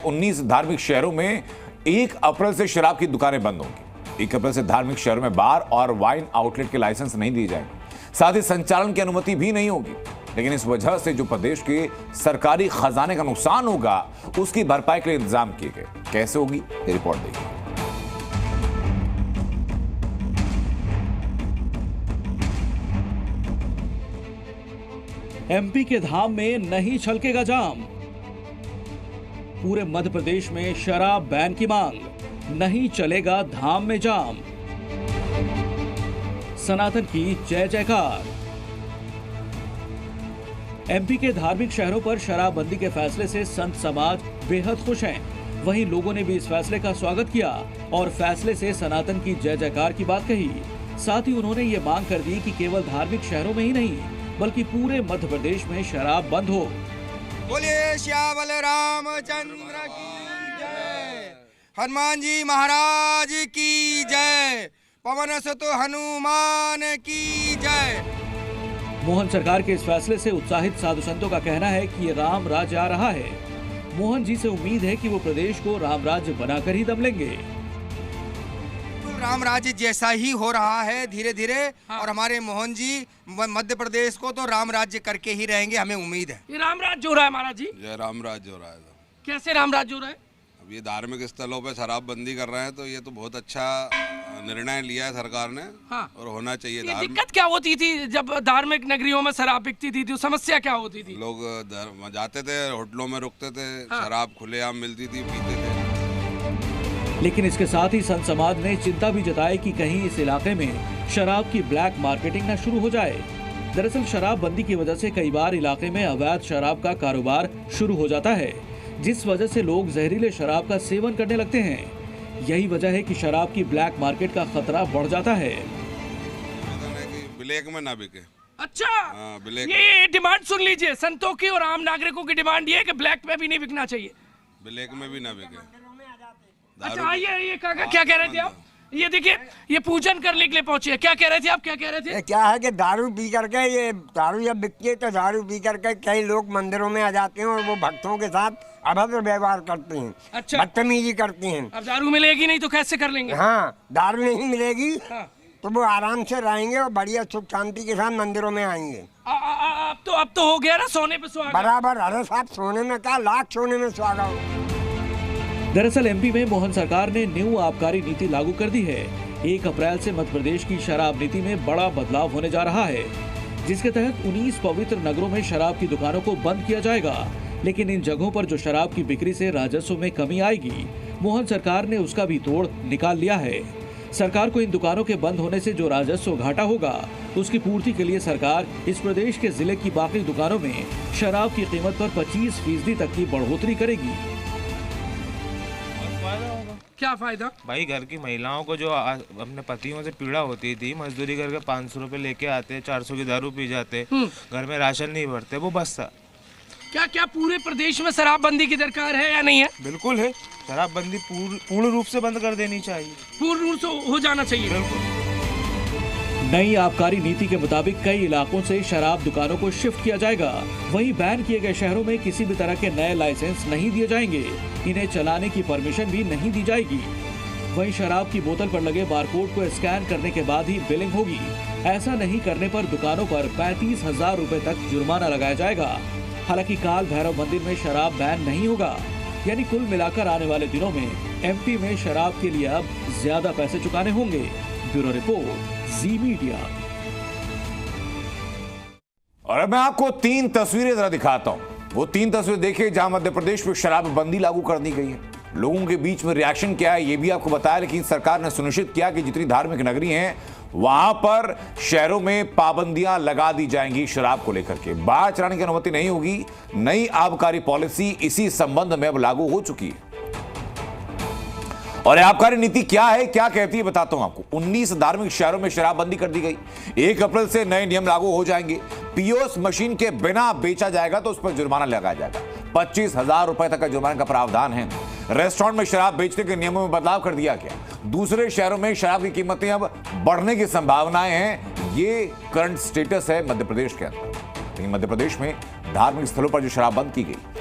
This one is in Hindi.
19 धार्मिक शहरों में 1 अप्रैल से शराब की दुकानें बंद होंगी। 1 अप्रैल से धार्मिक शहरों में बार और वाइन आउटलेट के लाइसेंस नहीं दिए जाएंगे, साथ ही संचालन की अनुमति भी नहीं होगी। लेकिन इस वजह से जो प्रदेश के सरकारी खजाने का नुकसान होगा, उसकी भरपाई के लिए इंतजाम किए गए। कैसे होगी, ये रिपोर्ट देखिए। एमपी के धाम में नहीं छलकेगा जाम। पूरे मध्य प्रदेश में शराब बैन की मांग, नहीं चलेगा धाम में जाम। सनातन की जय जयकार। एमपी के धार्मिक शहरों पर शराबबंदी के फैसले से संत समाज बेहद खुश हैं। वहीं लोगों ने भी इस फैसले का स्वागत किया और फैसले से सनातन की जय जयकार की बात कही। साथ ही उन्होंने ये मांग कर दी कि केवल धार्मिक शहरों में ही नहीं बल्कि पूरे मध्य प्रदेश में शराब बंद हो। बोलिए श्यामल रामचंद्र की जय, हनुमान जी महाराज की जय, पवन सुत हनुमान की जय। मोहन सरकार के इस फैसले से उत्साहित साधु संतों का कहना है कि ये राम राज्य आ रहा है। मोहन जी से उम्मीद है कि वो प्रदेश को राम राज्य बनाकर ही दम लेंगे। राम राज्य जैसा ही हो रहा है धीरे धीरे। हाँ। और हमारे मोहन जी मध्य प्रदेश को तो राम राज्य करके ही रहेंगे, हमें उम्मीद है। ये राम राज्य हो रहा है महाराज जी। ये राम राज्य हो रहा है। कैसे राम राज्य हो रहा है? अब ये धार्मिक स्थलों पे शराबबंदी कर रहे हैं तो ये तो बहुत अच्छा निर्णय लिया है सरकार ने। हाँ। और होना चाहिए। दिक्कत क्या होती थी जब धार्मिक नगरियों में शराब बिकती थी? तो समस्या क्या होती थी? लोग जाते थे, होटलों में रुकते थे। हाँ। शराब खुलेआम मिलती थी, पीते थे। लेकिन इसके साथ ही संत समाज ने चिंता भी जताई कि कहीं इस इलाके में शराब की ब्लैक मार्केटिंग न शुरू हो जाए। दरअसल शराबबंदी की वजह से कई बार इलाके में अवैध शराब का कारोबार शुरू हो जाता है, जिस वजह से लोग जहरीले शराब का सेवन करने लगते हैं। यही वजह है कि शराब की ब्लैक मार्केट का खतरा बढ़ जाता है। ब्लैक में ना बिके। अच्छा, ये डिमांड सुन लीजिए, संतों की और आम नागरिकों की डिमांड ये है कि ब्लैक में भी नहीं बिकना चाहिए, ब्लैक में भी ना बिके। अच्छा, ये काका क्या कह रहे थे आप? ये देखिए, ये पूजन करने के लिए पहुंचे। क्या कह रहे थे आप? क्या कह रहे थे? क्या है कि दारू पी करके, ये दारू जब बिकती है तो दारू पी करके कई लोग मंदिरों में आ जाते हैं और वो भक्तों के साथ अभद्र व्यवहार करते हैं। अच्छा, बदतमीजी करते हैं। अब दारू मिलेगी नहीं तो कैसे कर लेंगे? हाँ, दारू नहीं मिलेगी। हाँ। तो वो आराम से रहेंगे और बढ़िया सुख शांति के साथ मंदिरों में आएंगे। अब तो हो गया ना सोने पे सुहागा। बराबर। अरे साहब, सोने में क्या, लाख सोने में सुहागा हो। दरअसल एमपी में मोहन सरकार ने न्यू आबकारी नीति लागू कर दी है। 1 अप्रैल से मध्य प्रदेश की शराब नीति में बड़ा बदलाव होने जा रहा है, जिसके तहत 19 पवित्र नगरों में शराब की दुकानों को बंद किया जाएगा। लेकिन इन जगहों पर जो शराब की बिक्री से राजस्व में कमी आएगी, मोहन सरकार ने उसका भी तोड़ निकाल लिया है। सरकार को इन दुकानों के बंद होने से जो राजस्व घाटा होगा, उसकी पूर्ति के लिए सरकार इस प्रदेश के जिले की बाकी दुकानों में शराब की कीमत पर 25% तक की बढ़ोतरी करेगी। क्या फायदा? भाई, घर की महिलाओं को जो अपने पतियों से पीड़ा होती थी, मजदूरी करके 500 रुपए लेके आते, 400 की दारू पी जाते, घर में राशन नहीं भरते, वो बस था। क्या पूरे प्रदेश में शराबबंदी की दरकार है या नहीं है? बिल्कुल है। शराबबंदी पूर्ण रूप से बंद कर देनी चाहिए। पूर्ण रूप से हो जाना चाहिए। बिल्कुल। नई आबकारी नीति के मुताबिक कई इलाकों से शराब दुकानों को शिफ्ट किया जाएगा। वहीं बैन किए गए शहरों में किसी भी तरह के नए लाइसेंस नहीं दिए जाएंगे, इन्हें चलाने की परमिशन भी नहीं दी जाएगी। वहीं शराब की बोतल पर लगे बारकोड को स्कैन करने के बाद ही बिलिंग होगी। ऐसा नहीं करने पर दुकानों पर 35,000 रुपए तक जुर्माना लगाया जाएगा। हालांकि काल भैरव मंदिर में शराब बैन नहीं होगा, यानी कुल मिलाकर आने वाले दिनों में एमपी में शराब के लिए अब ज्यादा पैसे चुकाने होंगे। ब्यूरो रिपोर्ट, जी मीडिया। और अब मैं आपको 3 तस्वीरें जरा दिखाता हूं। वो 3 तस्वीरें देखिए जहां मध्य प्रदेश में शराबबंदी लागू कर दी गई है। लोगों के बीच में रिएक्शन क्या है ये भी आपको बताया, लेकिन सरकार ने सुनिश्चित किया कि जितनी धार्मिक नगरी हैं वहां पर शहरों में पाबंदियां लगा दी जाएंगी शराब को लेकर के। बाहर चलाने की अनुमति नहीं होगी। नई आबकारी पॉलिसी इसी संबंध में अब लागू हो चुकी है। और आबकारी नीति क्या है, क्या कहती है, बताता हूं आपको। 19 धार्मिक शहरों में शराबबंदी कर दी गई। 1 अप्रैल से नए नियम लागू हो जाएंगे। पीओएस मशीन के बिना बेचा जाएगा तो उस पर जुर्माना लगाया जाएगा। 25,000 रुपए तक का जुर्माने का प्रावधान है। रेस्टोरेंट में शराब बेचने के नियमों में बदलाव कर दिया गया। दूसरे शहरों में शराब की कीमतें अब बढ़ने की संभावनाएं हैं। ये करंट स्टेटस है मध्य प्रदेश के अंदर। लेकिन मध्य प्रदेश में धार्मिक स्थलों पर जो शराब बंद की गई,